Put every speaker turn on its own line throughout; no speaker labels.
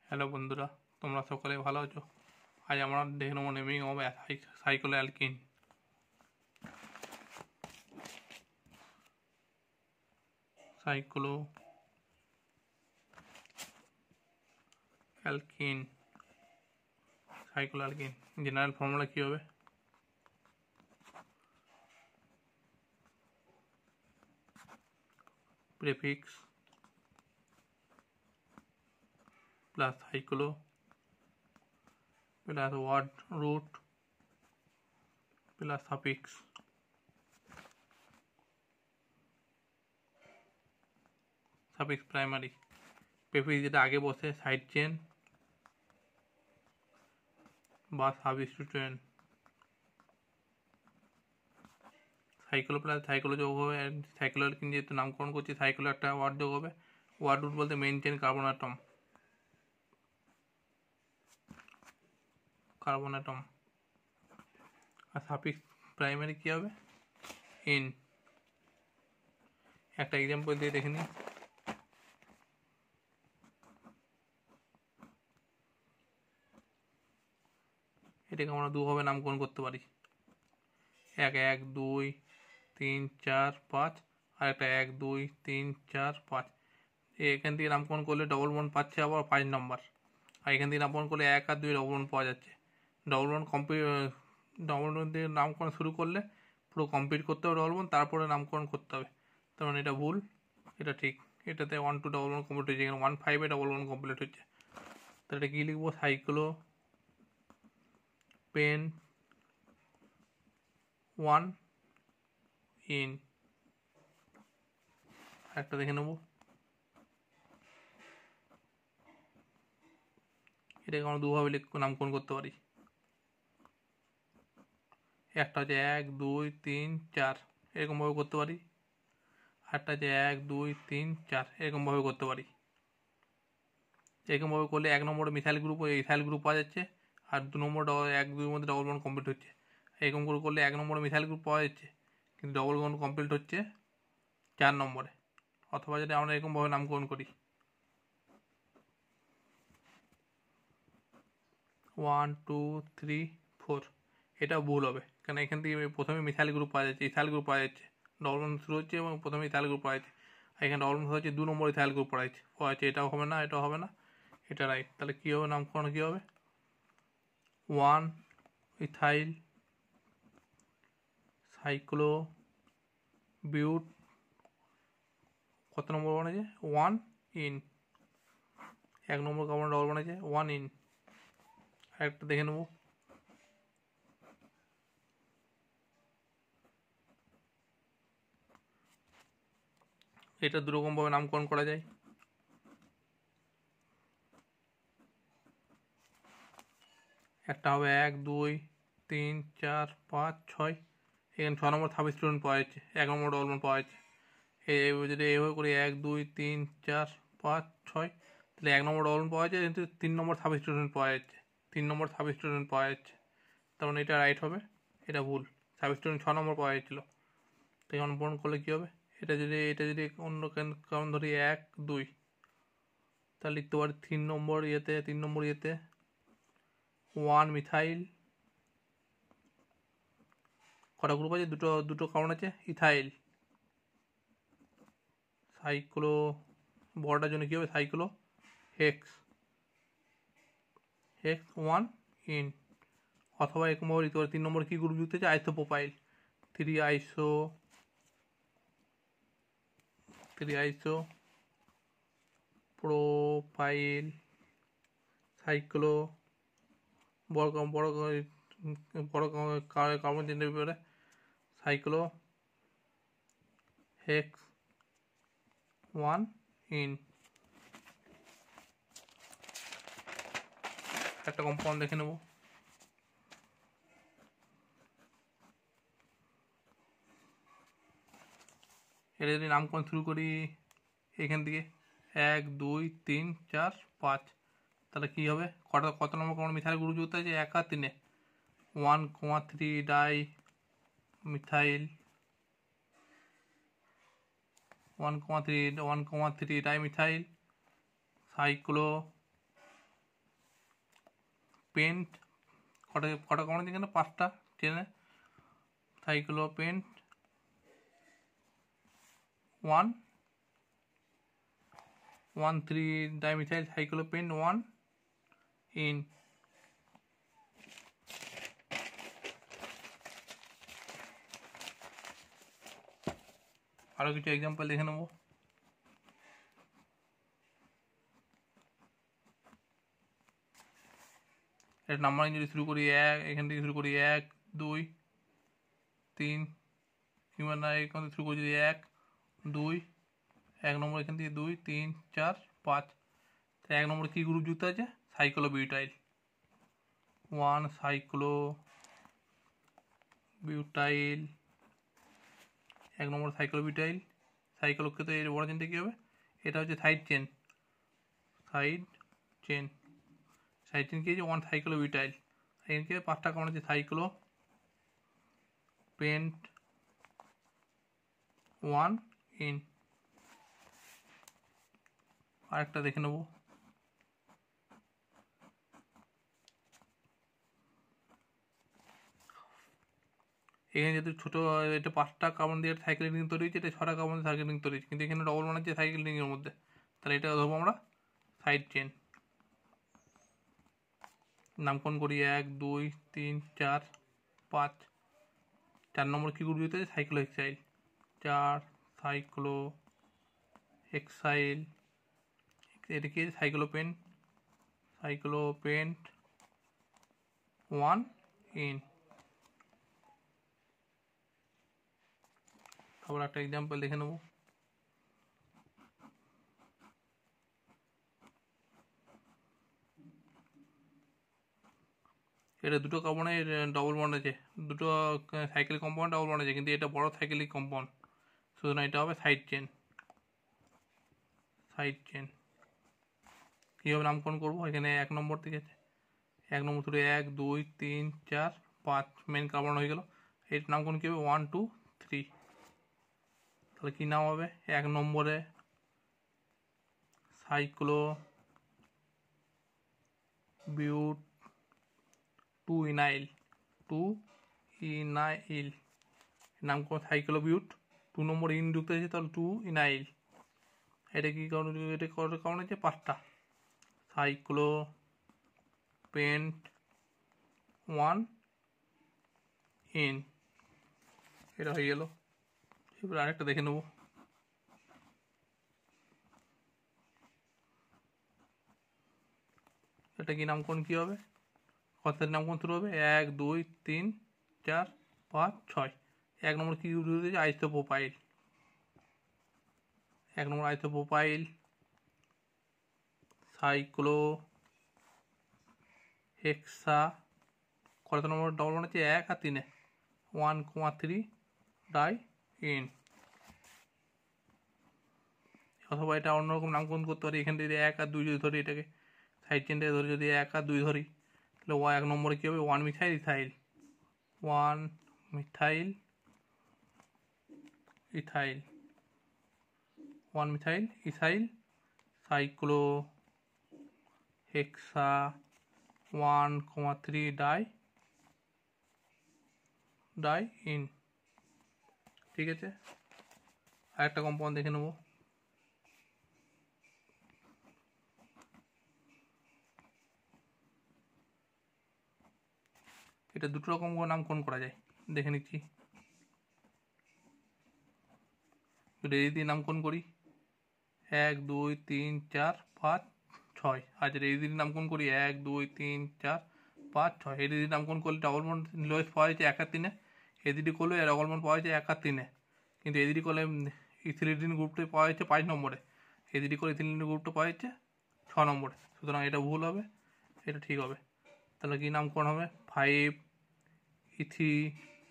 Hello বন্ধুরা, তোমরা সকলে ভালো আছো? আজ আমরা দেখে নেবো naming of cycloalkene. Cycloalkene general formula কী হবে? Prefix plus cyclo plus word root plus suffix. Suffix primary, prefix যেটা আগে বসে সাইড চেন বা সাবস্টিটিউয়েন্ট। সাইক্লো প্লাস সাইক্লো যোগ হবে, সাইক্লো অ্যালকিন যেহেতু নামকরণ করছি সাইক্লো একটা ওয়ার্ড যোগ হবে। ওয়ার্ড রুট বলতে মেইন চেন কার্বন অ্যাটম। আর সাফিক্স প্রাইমারি কী হবে? ইন। একটা এক্সাম্পল দিয়ে দেখে নিই। এটাকে আমরা দুভাবে নামকরণ করতে পারি, এক 1 2 3 4 5, আর একটা 1 2 3 4 5। এখান থেকে নামকরণ করলে ডবল ওয়ান পাচ্ছে আবার 5 নম্বর, আর এখান থেকে নামকরণ করলে 1 আর 2 ডবল ওয়ান পাওয়া যাচ্ছে। ডবল ওয়ান দিয়ে নামকরণ শুরু করলে পুরো কমপ্লিট করতে হবে ডবল ওয়ান, তারপরে নামকরণ করতে হবে। তার মানে এটা ভুল, এটা ঠিক। এটাতে 1 2 ডবল ওয়ান কমপ্লিট হচ্ছে, এখানে 1 5 ডবল ওয়ান কমপ্লিট হচ্ছে। তাহলে এটা কী লিখবো? Cyclopent 1 ene. একটা দেখে নেব, এটাকে আমরা দুভাবে নামকরণ করতে পারি। একটা হচ্ছে 1 2 3 4, এরকমভাবে করতে পারি। আরটা হচ্ছে 1 2 3 4, এরকমভাবে করতে পারি। এরকমভাবে করলে 1 নম্বরে মিথাইল গ্রুপ ও ইথাইল গ্রুপ পাওয়া যাচ্ছে, আর 2 নম্বর 1 2 মধ্যে ডবল বন্ড কমপ্লিট হচ্ছে। এরকম করে করলে 1 নম্বরে মিথাইল গ্রুপ পাওয়া যাচ্ছে, কিন্তু ডবল বন্ড কমপ্লিট হচ্ছে 4 নম্বরে। অথবা যদি আমরা এরকমভাবে নামকরণ করি 1 2 3 4, এটা ভুল হবে, কারণ এখান থেকে প্রথমে মিথাইল গ্রুপ পাওয়া যাচ্ছে, ইথাইল গ্রুপ পাওয়া যাচ্ছে। ডবল বন্ড শুরু হচ্ছে এবং প্রথমে ইথাইল গ্রুপ পাওয়া যাচ্ছে, আর এখানে ডবল বন্ড হচ্ছে 2 নম্বর ইথাইল গ্রুপ পাওয়া যাচ্ছে। এটাও হবে না, এটাও হবে না, এটা রাইট। তাহলে কী হবে নামকরণ? কী হবে? 1 ইথাইল সাইক্লো বিউট, কত নম্বর বানিয়েছে? 1 ইন। 1 নম্বর কার্বন ডবল বানিয়েছে 1 ইন। আরেকটা দেখে নেব, এটা দুরকমভাবে নামকরণ করা যায়। একটা হবে 1 2 3 4 5 6, এখানে 6 নম্বর সাবস্টিটিউয়েন্ট পাওয়া যাচ্ছে, 1 নম্বর ডবল বন্ড পাওয়া যাচ্ছে। যদি এইভাবে করি 1 2 3 4 5 6, তাহলে 1 নম্বর ডবল বন্ড পাওয়া যাচ্ছে, কিন্তু 3 নম্বর সাবস্টিটিউয়েন্ট পাওয়া যাচ্ছে। 3 নম্বর সাবস্টিটিউয়েন্ট পাওয়া যাচ্ছে, তার মানে এটা রাইট হবে, এটা ভুল। সাবস্টিটিউয়েন্ট 6 নম্বর পাওয়া যাচ্ছিলো, তো এখন বন্ড করলে কী হবে? এটা যদি অন্য কারণ ধরি 1 2, তাহলে লিখতে পারি 3 নম্বর ইয়েতে 1 মিথাইল। কটা গ্রুপ আছে? দুটো কারণ আছে, ইথাইল। সাইক্লো বড়টার জন্য কী হবে? Cyclo hex 1 in. অথবা এরকমভাবে লিখতে পারি 3 নম্বর কী গ্রুপ যুক্ত আছে? আইসোপ্রোপাইল 3 আইসো প্রোপাইল সাইক্লো বড় কার্বন চেনের ব্যাপারে সাইক্লো হেক্স 1 ইন। একটা কম্পাউন্ড দেখে নেব, এটা যদি নামকরণ শুরু করি এখান থেকে 1 2 3 4 5, তাহলে কী হবে? কত নম্বর কার্বন মিথাইল গ্রুপ যুক্ত আছে? 1 আর 3-এ 1 3 dimethyl 1 3 dimethyl cyclopent কটা কটা কমন আছে এখানে 5টা চেনে সাইক্লোপেন্ট 1 ডাইমিথাইল সাইক্লোপেন্ট 1 ইন আরও কিছু এক্সাম্পল দেখে নেব। এর নাম্বারিং যদি শুরু করি এখান থেকে শুরু করি 1 2 3 কিংবা না এখান থেকে শুরু করি যদি 1 2 1 নম্বর এখান থেকে 2 3 4 5 তো 1 নম্বরে কী গ্রুপ যুক্ত আছে সাইক্লোবিউটাইল 1 সাইক্লোবিউটাইল 1 নম্বর সাইক্লোবিউটাইল সাইক্লোকে তো এর বড় চেনটা কী হবে এটা হচ্ছে সাইড চেন সাইড চেন কি আছে 1 সাইক্লোবিউটাইল এখানে 5টা কমন আছে সাইক্লো পেন্ট 1 ইন আরেকটা দেখে নেব। এখানে যেহেতু ছোটো এটা 5টা কার্বন দিয়ে সাইকেল রিং তৈরি হয়েছে এটা 6টা কার্বন সাইকেল রিং তৈরি হয়েছে কিন্তু এখানে ডবল বানাচ্ছে সাইকেল রিংয়ের মধ্যে তাহলে এটা ধরবো আমরা সাইড চেন। নামকরণ করি 1 2 3 4 5 4 নম্বর কী গ্রুপ দিতে আছে সাইক্লো হেক্সাইল 4 সাইক্লো হেক্সাইল এটা কি সাইক্লোপেন্ট 1 ইন তারপর একটা এক্সাম্পল দেখে নেব। এটা দুটো কার্বনের ডবল বন্ড আছে দুটো সাইকেল কম্পাউন্ড ডবল বন্ড আছে কিন্তু এটা বড় সাইকেলিক কম্পাউন্ড সুতরাং এটা হবে সাইড চেন কীভাবে নামকরণ করবো এখানে 1 নম্বর থেকে 1 নম্বর ধরে 1 2 3 4 5 মেন কার্বন হয়ে গেল এর নামকরণ কী হবে 1 2 3 তাহলে কী নাম হবে 1 নম্বরে সাইক্লো বিউট 2 ইনাইল নামকরণ সাইক্লো বিউট 2 নম্বর ইন যুক্ত আছে তাহলে 2 ইনাইল এটা কী কারণ এটা করার কারণ হচ্ছে 5টা সাইক্লো পেন্ট 1 ইন এটা হয়ে গেল। এবার আরেকটা দেখে নেব। এটা কি নামকরণ কী হবে কথার নামকরণ শুরু হবে 1 2 3 4 5 6 1 নম্বর কী দিয়েছে আইসোপ্রোপাইল 1 নম্বর আইসোপ্রোপাইল সাইক্লো হেক্সা কত নম্বর ডবল বানাচ্ছে 1 আর 3 1,3 ডাই ইন অথবা এটা অন্যরকম নামকরণ করতে পারি এখান থেকে 1 আর 2 যদি ধরি এটাকে সাইড চেনটাকে ধরি যদি 1 আর 2 ধরি তাহলে 1 নম্বরে কী হবে 1 methyl ethyl 1 methyl ethyl cyclohexa 1,3 diene ঠিক আছে। আরেকটা কম্পাউন্ড দেখে নেব। এটা দুটো রকম নামকরণ করা যায় দেখে নিচ্ছি রেডি দিয়ে নামকরণ করি 1 2 3 4 5 6 আচ্ছা রেডি দিয়ে নামকরণ করি 1 2 3 4 5 6 রেডি দিয়ে নামকরণ করলে ডবল বন্ড লোয়েস্ট পাওয়া যাচ্ছে 1 আর 3 এদিটি করলে ডবল বন্ড পাওয়া যাচ্ছে 1 আর 3 কিন্তু এদিটি করলে ইথিলিন গ্রুপটা পাওয়া যাচ্ছে 5 নম্বরে এদিটি করে ইথিলিন গ্রুপটা পাওয়া যাচ্ছে 6 নম্বরে সুতরাং এটা ভুল হবে এটা ঠিক হবে তাহলে কী নামকরণ হবে 5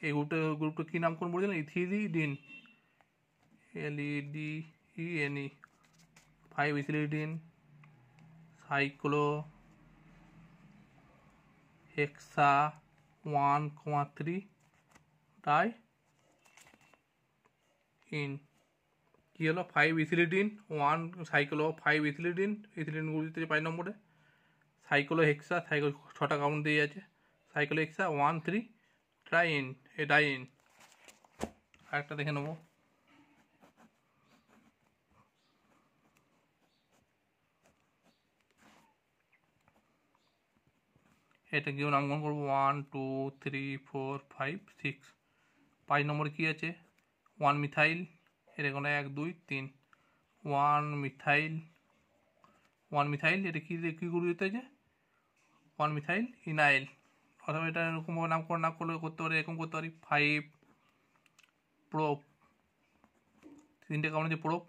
এই গ্রুপটা কী নামকরণ বলেছিলেন ethylidene LEDENE 5 ethylidene cyclohexa 1,3 diene কী হলো 5 ইথিলিডিন 1 সাইক্লো 5 ইথিলিডিন গ্রুপ দিতে 5 নম্বরে সাইক্লো হেক্সা 6টা কাউন্ট দিয়ে আছে। সাইক্লোহেক্সা 1 3 ট্রাইন ডাইন। আরেকটা দেখে নেবো। এটা কেউ নামকরণ করবো 1 2 3 4 5 6। 5 নম্বরে কী আছে 1 মিথাইল, এটা কোনো 1 2 3 1 মিথাইল 1 মিথাইল। এটা কী কী গ্রুপ দিতে আছে 1 মিথাইল ইনাইল। অথবা এটা এরকমভাবে নামকরণ না করলে করতে পারি, এরকম করতে পারি 5 প্রোপ। 3টে কারণ আছে prop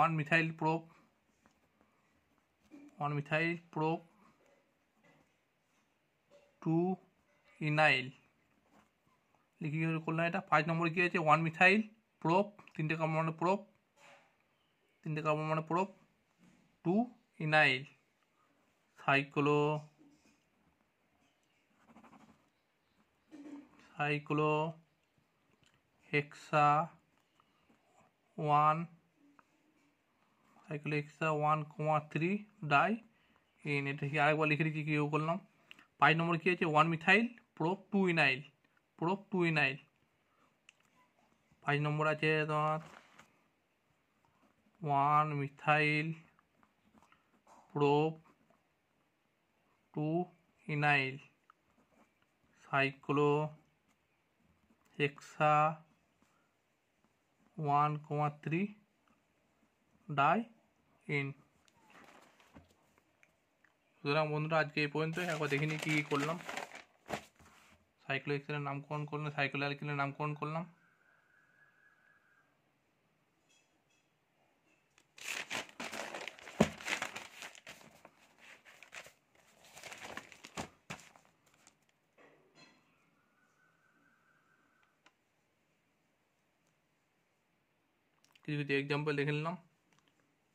1 methyl prop 1 methyl prop 2 enyl. লিখি করলাম এটা। 5 নম্বরে কী আছে 1 মিথাইল প্রোপ, 3টে কার্বন মানে প্রোপ, 3টে কার্বন মানে prop 2 enyl. Cyclohexa 1 3 diene. এটা কি আরেকবার লিখে দিচ্ছি কী করলাম। 5 নম্বর কী আছে 1 methyl prop 2 enyl, prop 2 enyl. 5 number আছে তোমার 1 methyl prop 2 enyl. Cyclohexa 1 3 diene. সুতরাং বন্ধুরা আজকে এই পর্যন্ত। একবার দেখে নিই কী করলাম। সাইক্লোহেক্সেনের নামকরণ করলাম, সাইক্লো অ্যালকিনের নামকরণ করলাম। কিছু কিছু এক্সাম্পল দেখে নিলাম।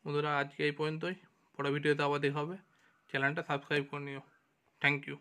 বন্ধুরা আজকে এই পর্যন্তই। পরের ভিডিওতে আবার দেখা হবে। চ্যানেলটা সাবস্ক্রাইব করে নিও। Thank you.